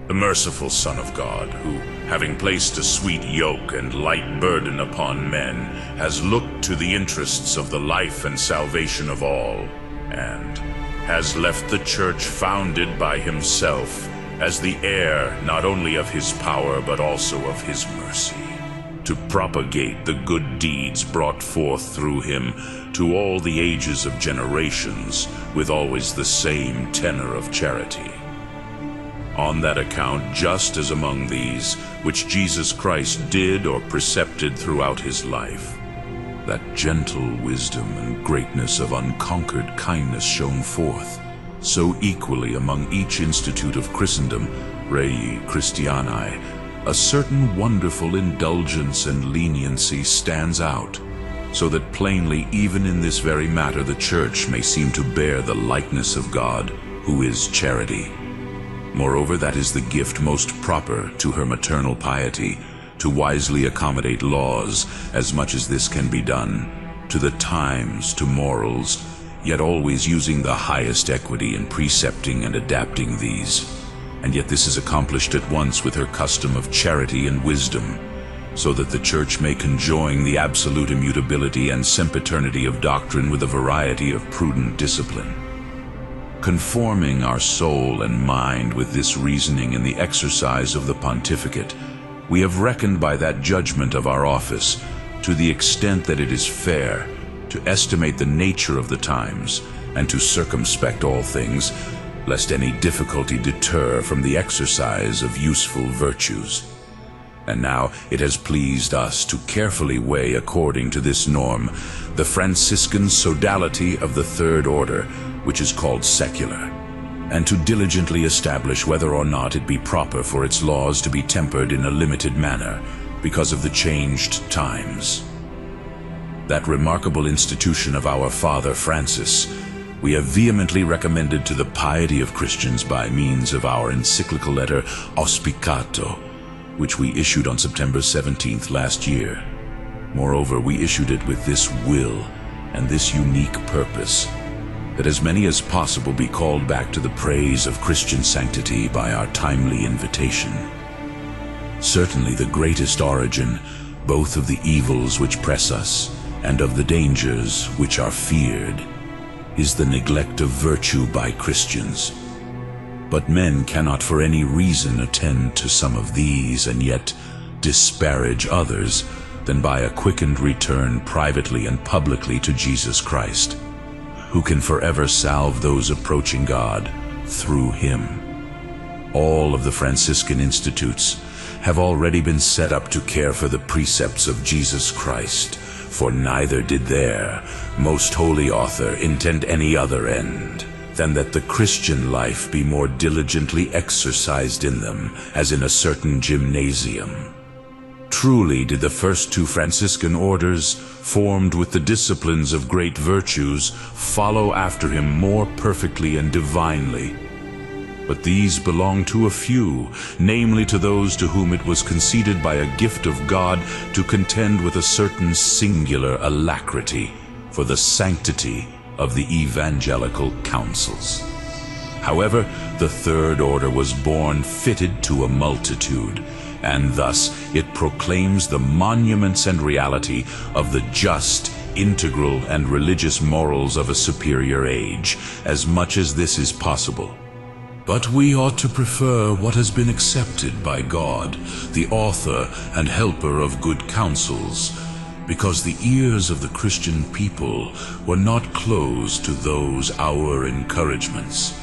the merciful Son of God, who, having placed a sweet yoke and light burden upon men, has looked to the interests of the life and salvation of all, and has left the Church founded by himself as the heir not only of his power but also of his mercy, to propagate the good deeds brought forth through him to all the ages of generations, with always the same tenor of charity. On that account, just as among these, which Jesus Christ did or precepted throughout his life, that gentle wisdom and greatness of unconquered kindness shone forth, so equally among each institute of Christendom, Rei Christiani, a certain wonderful indulgence and leniency stands out, so that plainly even in this very matter the Church may seem to bear the likeness of God, who is charity. Moreover, that is the gift most proper to her maternal piety, to wisely accommodate laws, as much as this can be done, to the times, to morals, yet always using the highest equity in precepting and adapting these. And yet this is accomplished at once with her custom of charity and wisdom, so that the Church may conjoin the absolute immutability and sempiternity of doctrine with a variety of prudent discipline. Conforming our soul and mind with this reasoning in the exercise of the pontificate, we have reckoned by that judgment of our office, to the extent that it is fair, to estimate the nature of the times, and to circumspect all things, lest any difficulty deter from the exercise of useful virtues. And now it has pleased us to carefully weigh according to this norm the Franciscan sodality of the third order, which is called secular, and to diligently establish whether or not it be proper for its laws to be tempered in a limited manner, because of the changed times. That remarkable institution of our Father Francis, we have vehemently recommended to the piety of Christians by means of our encyclical letter Auspicato, which we issued on September 17th last year. Moreover, we issued it with this will and this unique purpose, that as many as possible be called back to the praise of Christian sanctity by our timely invitation. Certainly the greatest origin, both of the evils which press us and of the dangers which are feared, is the neglect of virtue by Christians. But men cannot for any reason attend to some of these and yet disparage others than by a quickened return privately and publicly to Jesus Christ, who can forever salve those approaching God through him. All of the Franciscan institutes have already been set up to care for the precepts of Jesus Christ, for neither did their most holy author intend any other end than that the Christian life be more diligently exercised in them, as in a certain gymnasium. Truly did the first two Franciscan orders, formed with the disciplines of great virtues, follow after him more perfectly and divinely. But these belong to a few, namely to those to whom it was conceded by a gift of God to contend with a certain singular alacrity for the sanctity of the evangelical counsels. However, the third order was born fitted to a multitude, and thus it proclaims the monuments and reality of the just, integral, and religious morals of a superior age, as much as this is possible. But we ought to prefer what has been accepted by God, the author and helper of good counsels, because the ears of the Christian people were not closed to those our encouragements.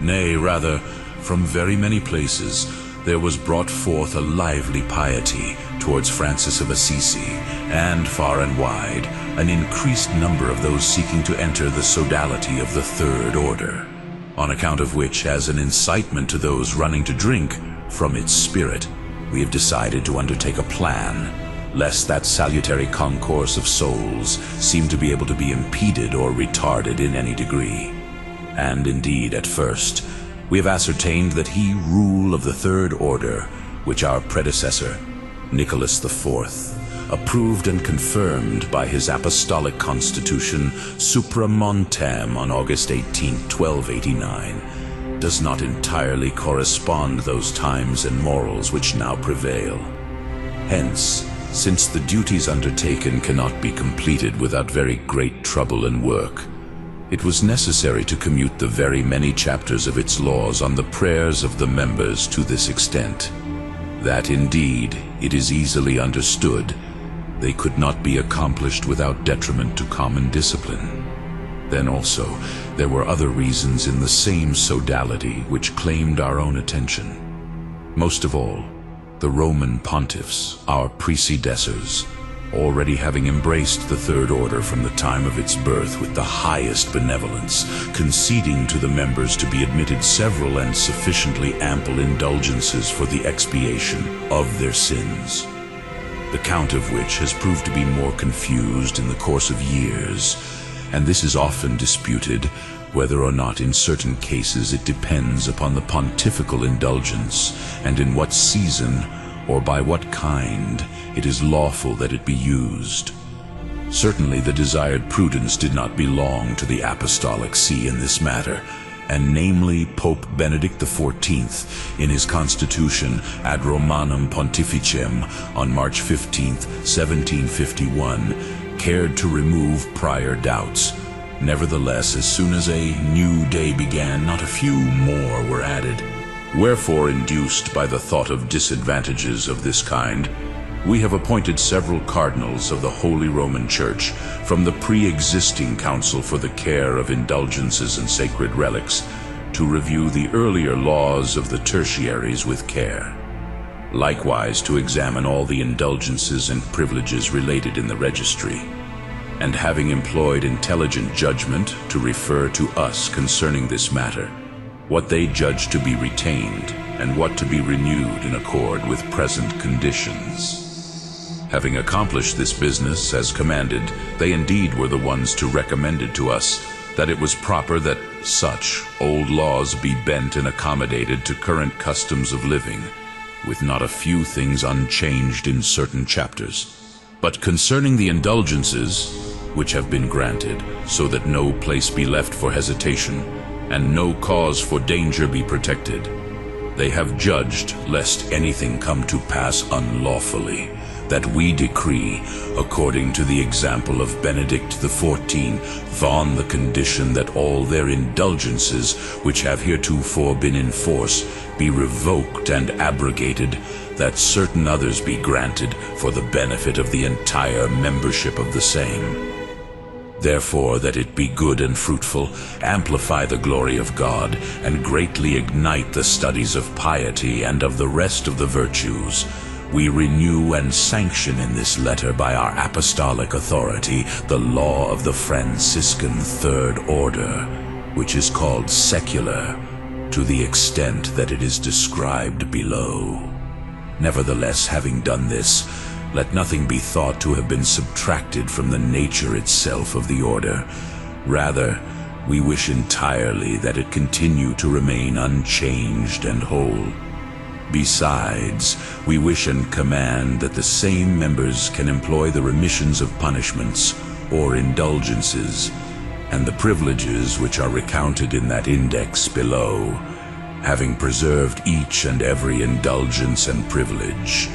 Nay, rather, from very many places there was brought forth a lively piety towards Francis of Assisi, and far and wide an increased number of those seeking to enter the sodality of the third order, on account of which, as an incitement to those running to drink from its spirit, we have decided to undertake a plan, lest that salutary concourse of souls seem to be able to be impeded or retarded in any degree. And indeed, at first, we have ascertained that he rule of the third order, which our predecessor, Nicholas IV, approved and confirmed by his Apostolic Constitution Supra Montem on August 18, 1289, does not entirely correspond those times and morals which now prevail. Hence, since the duties undertaken cannot be completed without very great trouble and work, it was necessary to commute the very many chapters of its laws on the prayers of the members to this extent, that indeed it is easily understood they could not be accomplished without detriment to common discipline. Then also, there were other reasons in the same sodality which claimed our own attention. Most of all, the Roman pontiffs, our predecessors, already having embraced the Third Order from the time of its birth with the highest benevolence, conceding to the members to be admitted several and sufficiently ample indulgences for the expiation of their sins, the count of which has proved to be more confused in the course of years, and this is often disputed, whether or not in certain cases it depends upon the pontifical indulgence, and in what season or by what kind it is lawful that it be used. Certainly the desired prudence did not belong to the Apostolic See in this matter, and namely Pope Benedict XIV in his constitution Ad Romanum Pontificem on March 15, 1751, cared to remove prior doubts. Nevertheless, as soon as a new day began, not a few more were added. Wherefore, induced by the thought of disadvantages of this kind, we have appointed several cardinals of the Holy Roman Church from the pre-existing Council for the Care of Indulgences and Sacred Relics to review the earlier laws of the tertiaries with care. Likewise, to examine all the indulgences and privileges related in the registry, and having employed intelligent judgment to refer to us concerning this matter, what they judge to be retained and what to be renewed in accord with present conditions. Having accomplished this business as commanded, they indeed were the ones to recommend it to us that it was proper that such old laws be bent and accommodated to current customs of living, with not a few things unchanged in certain chapters. But concerning the indulgences which have been granted, so that no place be left for hesitation, and no cause for danger be protected, they have judged, lest anything come to pass unlawfully, that we decree, according to the example of Benedict XIV, on the condition that all their indulgences, which have heretofore been in force, be revoked and abrogated, that certain others be granted for the benefit of the entire membership of the same. Therefore, that it be good and fruitful, amplify the glory of God, and greatly ignite the studies of piety and of the rest of the virtues, we renew and sanction in this letter by our apostolic authority the law of the Franciscan Third Order, which is called secular, to the extent that it is described below. Nevertheless, having done this, let nothing be thought to have been subtracted from the nature itself of the order. Rather, we wish entirely that it continue to remain unchanged and whole. Besides, we wish and command that the same members can employ the remissions of punishments or indulgences, and the privileges which are recounted in that index below, having preserved each and every indulgence and privilege,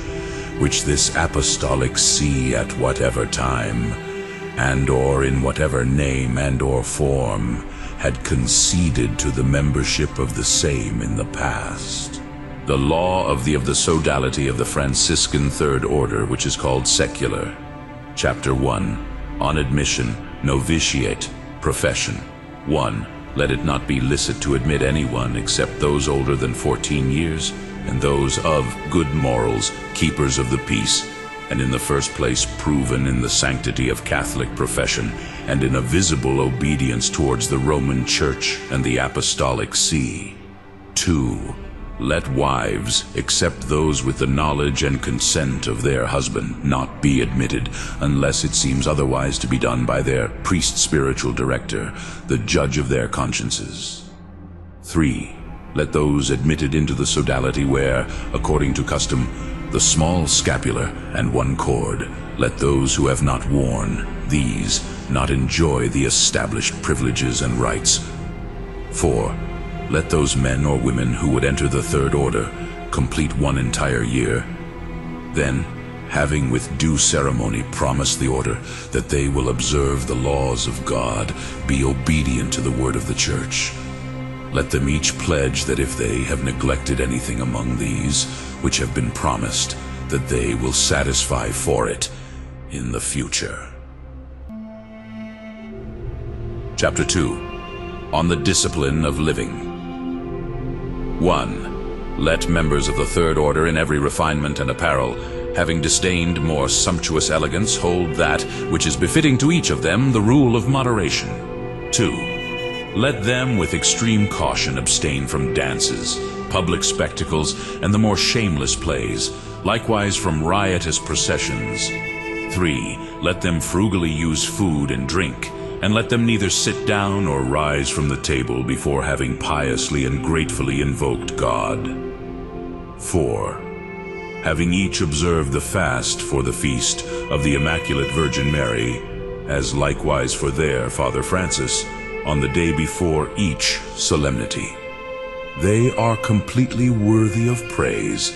which this Apostolic See at whatever time, and or in whatever name and or form, had conceded to the membership of the same in the past. The law of the sodality of the Franciscan Third Order, which is called secular. Chapter 1. On admission, novitiate, profession. 1. Let it not be licit to admit anyone except those older than 14 years, and those of good morals, keepers of the peace, and in the first place proven in the sanctity of Catholic profession, and in a visible obedience towards the Roman Church and the Apostolic See. 2. Let wives, except those with the knowledge and consent of their husband, not be admitted, unless it seems otherwise to be done by their priest-spiritual director, the judge of their consciences. 3. Let those admitted into the sodality wear, according to custom, the small scapular and one cord. Let those who have not worn these not enjoy the established privileges and rights. 4. let those men or women who would enter the third order complete one entire year. Then, having with due ceremony promised the order that they will observe the laws of God, be obedient to the word of the Church, let them each pledge that if they have neglected anything among these which have been promised, that they will satisfy for it in the future. Chapter 2. On the Discipline of Living. 1. Let members of the third order in every refinement and apparel, having disdained more sumptuous elegance, hold that which is befitting to each of them, the rule of moderation. 2. Let them with extreme caution abstain from dances, public spectacles, and the more shameless plays, likewise from riotous processions. 3. Let them frugally use food and drink, and let them neither sit down or rise from the table before having piously and gratefully invoked God. 4. Having each observed the fast for the feast of the Immaculate Virgin Mary, as likewise for their Father Francis, on the day before each solemnity. They are completely worthy of praise,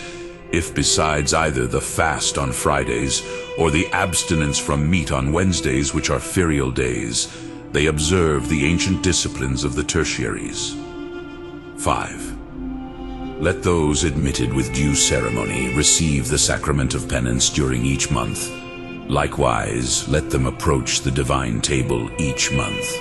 if besides either the fast on Fridays or the abstinence from meat on Wednesdays, which are ferial days, they observe the ancient disciplines of the tertiaries. 5. Let those admitted with due ceremony receive the sacrament of penance during each month. Likewise, let them approach the divine table each month.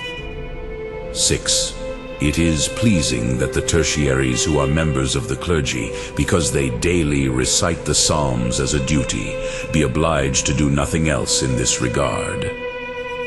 6. It is pleasing that the tertiaries who are members of the clergy, because they daily recite the Psalms as a duty, be obliged to do nothing else in this regard.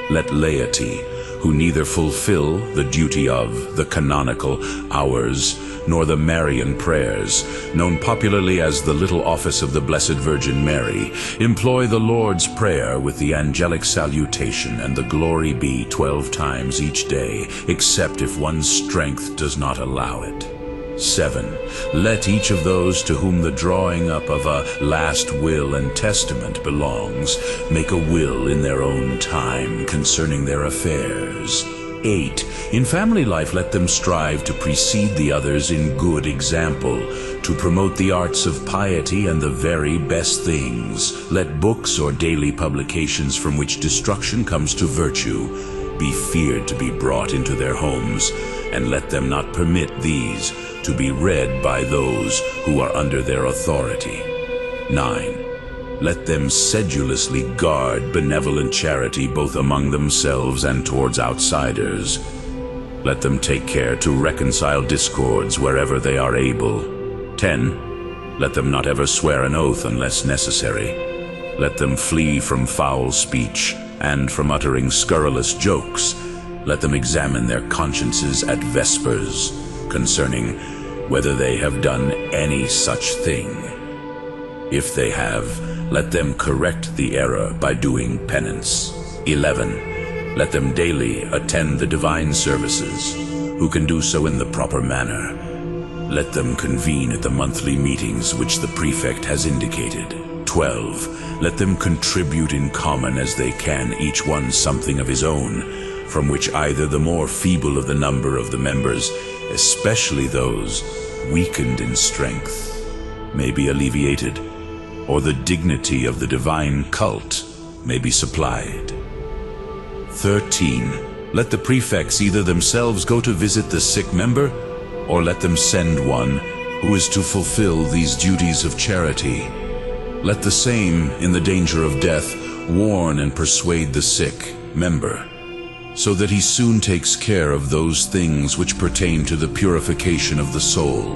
Let laity, who neither fulfill the duty of the canonical hours nor the Marian prayers, known popularly as the Little Office of the Blessed Virgin Mary, employ the Lord's Prayer with the angelic salutation and the Glory Be 12 times each day, except if one's strength does not allow it. 7. Let each of those to whom the drawing up of a last will and testament belongs make a will in their own time concerning their affairs. 8. In family life, let them strive to precede the others in good example, to promote the arts of piety and the very best things. Let books or daily publications from which destruction comes to virtue be feared to be brought into their homes, and let them not permit these to be read by those who are under their authority. 9. Let them sedulously guard benevolent charity both among themselves and towards outsiders. Let them take care to reconcile discords wherever they are able. 10. Let them not ever swear an oath unless necessary. Let them flee from foul speech and from uttering scurrilous jokes. Let them examine their consciences at vespers concerning whether they have done any such thing. If they have, let them correct the error by doing penance. 11. Let them daily attend the divine services, who can do so in the proper manner. Let them convene at the monthly meetings which the prefect has indicated. 12. Let them contribute in common as they can, each one something of his own, from which either the more feeble of the number of the members, especially those weakened in strength, may be alleviated, or the dignity of the divine cult may be supplied. 13. Let the prefects either themselves go to visit the sick member, or let them send one who is to fulfill these duties of charity. Let the same, in the danger of death, warn and persuade the sick member, so that he soon takes care of those things which pertain to the purification of the soul.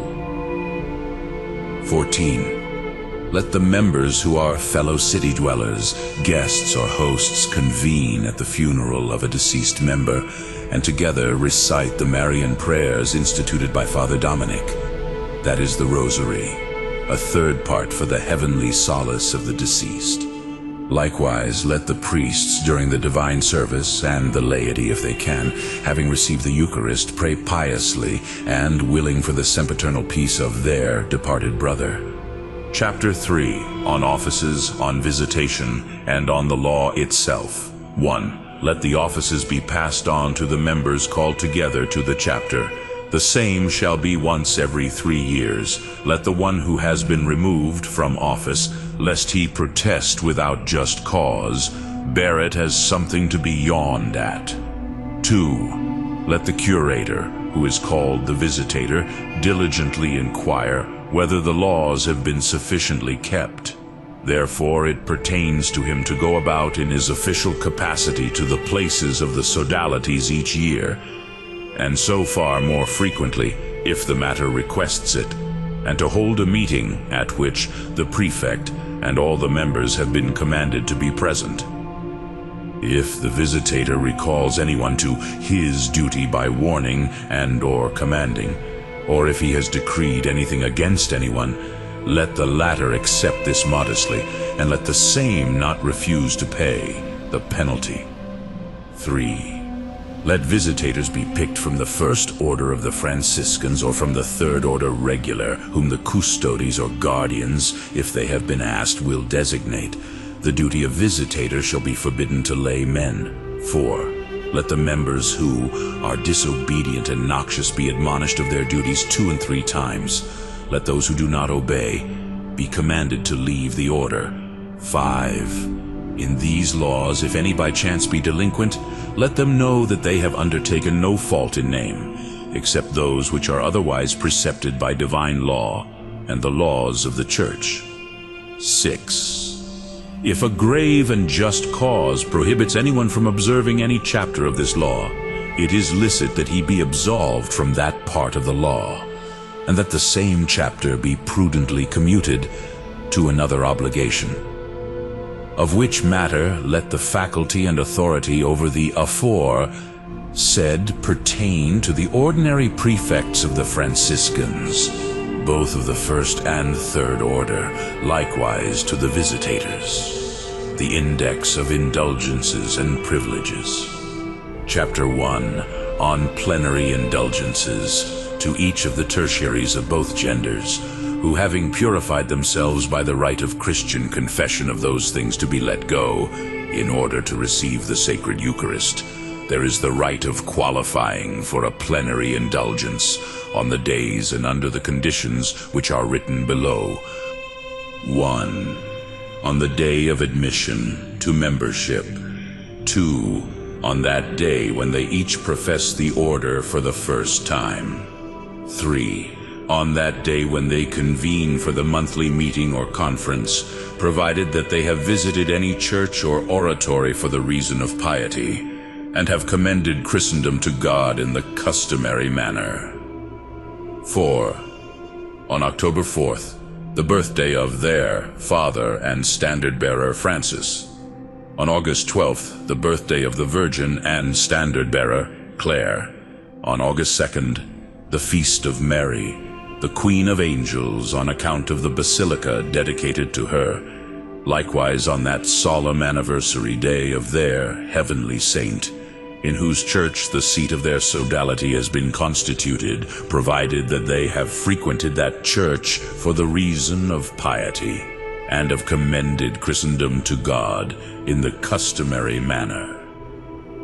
14. Let the members who are fellow city dwellers, guests or hosts convene at the funeral of a deceased member, and together recite the Marian prayers instituted by Father Dominic. That is the Rosary, a third part for the heavenly solace of the deceased. Likewise, let the priests during the divine service, and the laity if they can, having received the Eucharist, pray piously and willing for the sempiternal peace of their departed brother. Chapter 3. On Offices, on Visitation, and on the Law itself. 1. Let the offices be passed on to the members called together to the chapter, The same shall be once every 3 years. Let the one who has been removed from office, lest he protest without just cause, bear it as something to be yawned at. 2. Let the curator, who is called the visitator, diligently inquire whether the laws have been sufficiently kept. Therefore it pertains to him to go about in his official capacity to the places of the sodalities each year, and so far more frequently, if the matter requests it, and to hold a meeting at which the prefect and all the members have been commanded to be present. If the visitator recalls anyone to his duty by warning and/or commanding, or if he has decreed anything against anyone, let the latter accept this modestly, and let the same not refuse to pay the penalty. 3. Let visitators be picked from the first order of the Franciscans or from the third order regular, whom the custodes or guardians, if they have been asked, will designate. The duty of visitators shall be forbidden to lay men. 4. Let the members who are disobedient and noxious be admonished of their duties 2 and 3 times. Let those who do not obey be commanded to leave the order. 5. In these laws, if any by chance be delinquent, let them know that they have undertaken no fault in name, except those which are otherwise precepted by divine law and the laws of the Church. 6. If a grave and just cause prohibits anyone from observing any chapter of this law, it is licit that he be absolved from that part of the law, and that the same chapter be prudently commuted to another obligation. Of which matter let the faculty and authority over the aforesaid pertain to the ordinary prefects of the Franciscans, both of the first and third order, likewise to the visitators. The Index of Indulgences and Privileges. Chapter 1, on plenary indulgences, to each of the tertiaries of both genders, who having purified themselves by the rite of Christian confession of those things to be let go, in order to receive the sacred Eucharist, there is the right of qualifying for a plenary indulgence on the days and under the conditions which are written below. 1. On the day of admission to membership. 2. On that day when they each profess the order for the first time. 3. On that day when they convene for the monthly meeting or conference, provided that they have visited any church or oratory for the reason of piety, and have commended Christendom to God in the customary manner. 4. On October 4th, the birthday of their father and standard-bearer Francis. On August 12th, the birthday of the Virgin and standard-bearer Clare. On August 2nd, the feast of Mary, the Queen of Angels, on account of the basilica dedicated to her. Likewise on that solemn anniversary day of their heavenly saint, in whose church the seat of their sodality has been constituted, provided that they have frequented that church for the reason of piety, and have commended Christendom to God in the customary manner.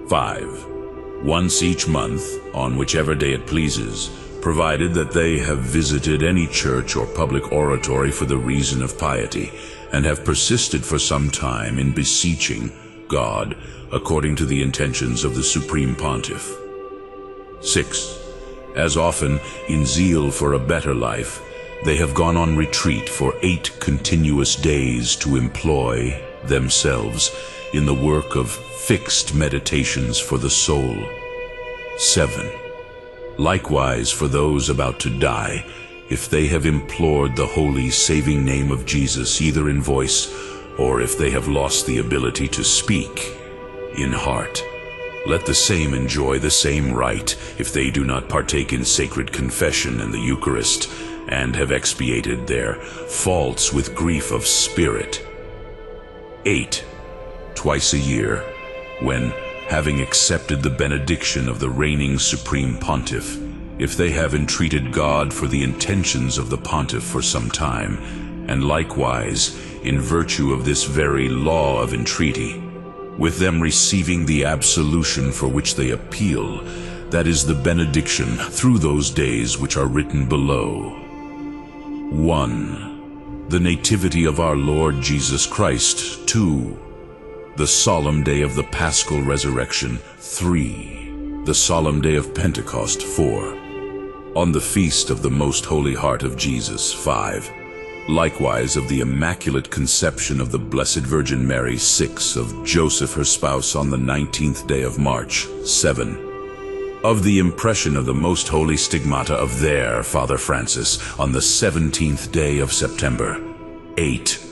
5. Once each month, on whichever day it pleases, provided that they have visited any church or public oratory for the reason of piety, and have persisted for some time in beseeching God according to the intentions of the Supreme Pontiff. 6. As often, in zeal for a better life, they have gone on retreat for 8 continuous days to employ themselves in the work of fixed meditations for the soul. 7. Likewise for those about to die, if they have implored the holy saving name of Jesus either in voice, or if they have lost the ability to speak in heart, let the same enjoy the same right if they do not partake in sacred confession and the Eucharist, and have expiated their faults with grief of spirit. 8. Twice a year, when, having accepted the benediction of the reigning Supreme Pontiff, if they have entreated God for the intentions of the Pontiff for some time, and likewise, in virtue of this very law of entreaty, with them receiving the absolution for which they appeal, that is the benediction through those days which are written below. 1. The Nativity of our Lord Jesus Christ. 2. The solemn day of the Paschal Resurrection. 3. The solemn day of Pentecost. 4. On the feast of the Most Holy Heart of Jesus. 5. Likewise of the Immaculate Conception of the Blessed Virgin Mary. 6. Of Joseph her spouse on the 19th day of March. 7. Of the impression of the Most Holy Stigmata of their Father Francis on the 17th day of September. 8.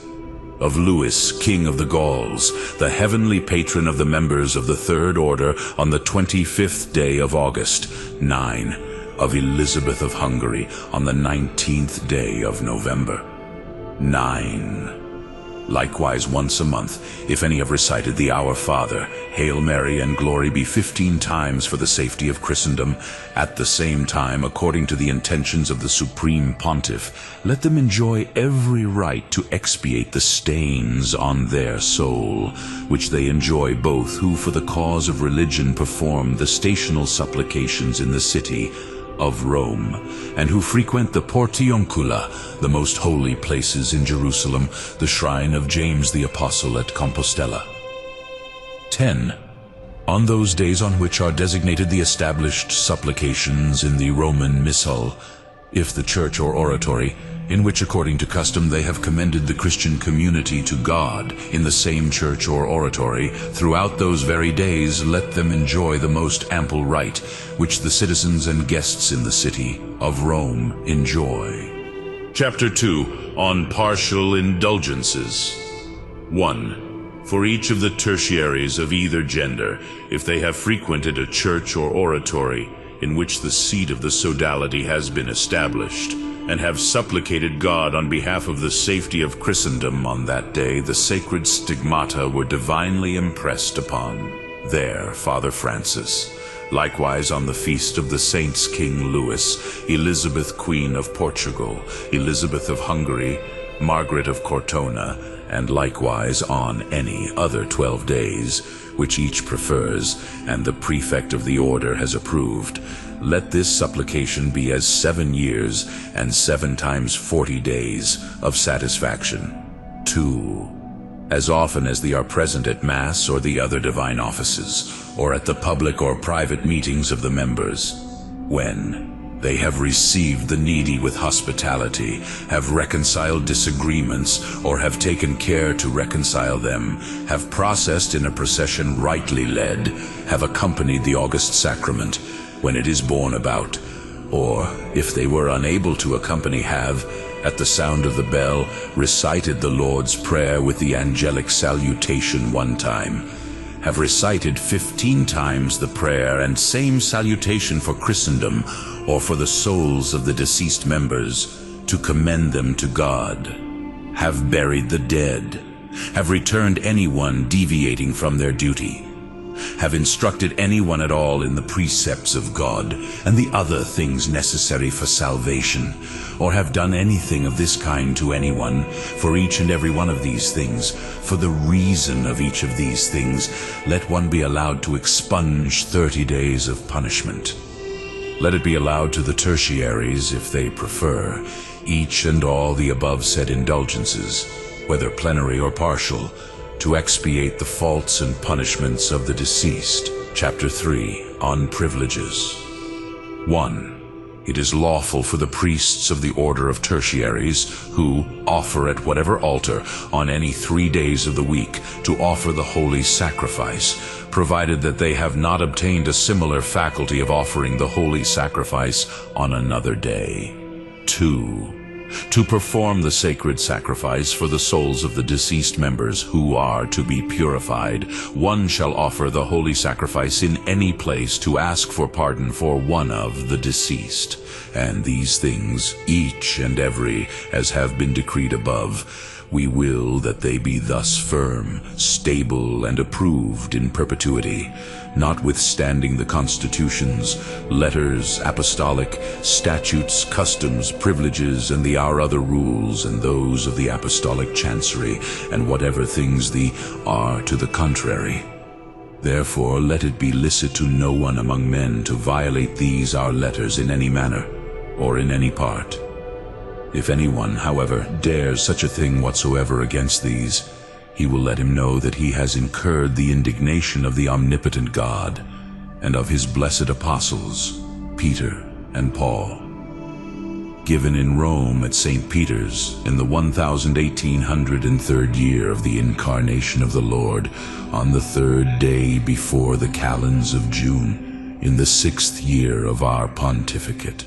Of Louis, King of the Gauls, the heavenly patron of the members of the Third Order on the 25th day of August. 9. Of Elizabeth of Hungary on the 19th day of November. 9. Likewise once a month, if any have recited the Our Father, Hail Mary, and Glory be 15 times for the safety of Christendom, at the same time, according to the intentions of the Supreme Pontiff, let them enjoy every right to expiate the stains on their soul, which they enjoy both who for the cause of religion perform the stational supplications in the city of Rome, and who frequent the Portioncula, the most holy places in Jerusalem, the shrine of James the Apostle at Compostela. 10. On those days on which are designated the established supplications in the Roman Missal, if the church or oratory, in which according to custom they have commended the Christian community to God in the same church or oratory, throughout those very days let them enjoy the most ample right, which the citizens and guests in the city of Rome enjoy. Chapter 2. On Partial Indulgences. 1. For each of the tertiaries of either gender, if they have frequented a church or oratory in which the seat of the sodality has been established, and have supplicated God on behalf of the safety of Christendom on that day, the sacred stigmata were divinely impressed upon their Father Francis. Likewise on the feast of the saints King Louis, Elizabeth Queen of Portugal, Elizabeth of Hungary, Margaret of Cortona, and likewise on any other 12 days, which each prefers, and the prefect of the order has approved. Let this supplication be as 7 years and 7 times 40 days of satisfaction. 2. As often as they are present at Mass or the other divine offices, or at the public or private meetings of the members, when they have received the needy with hospitality, have reconciled disagreements, or have taken care to reconcile them, have processed in a procession rightly led, have accompanied the august sacrament when it is borne about, or, if they were unable to accompany, have, at the sound of the bell, recited the Lord's Prayer with the angelic salutation 1 time, have recited 15 times the prayer and same salutation for Christendom, or for the souls of the deceased members, to commend them to God, have buried the dead, have returned anyone deviating from their duty, have instructed anyone at all in the precepts of God and the other things necessary for salvation, or have done anything of this kind to anyone, for each and every one of these things, for the reason of each of these things, let one be allowed to expunge 30 days of punishment. Let it be allowed to the tertiaries, if they prefer, each and all the above said indulgences, whether plenary or partial, to expiate the faults and punishments of the deceased. Chapter 3. On Privileges. 1. It is lawful for the priests of the order of tertiaries, who offer at whatever altar on any 3 days of the week, to offer the holy sacrifice, provided that they have not obtained a similar faculty of offering the holy sacrifice on another day. 2. To perform the sacred sacrifice for the souls of the deceased members who are to be purified, one shall offer the holy sacrifice in any place to ask for pardon for one of the deceased. And these things, each and every, as have been decreed above, we will that they be thus firm, stable, and approved in perpetuity, notwithstanding the constitutions, letters, apostolic, statutes, customs, privileges, and our other rules, and those of the apostolic chancery, and whatever things are to the contrary. Therefore let it be licit to no one among men to violate these our letters in any manner, or in any part. If anyone, however, dares such a thing whatsoever against these, he will let him know that he has incurred the indignation of the omnipotent God, and of his blessed apostles, Peter and Paul. Given in Rome at St. Peter's in the 1803rd year of the incarnation of the Lord, on the 3rd day before the calends of June, in the 6th year of our pontificate.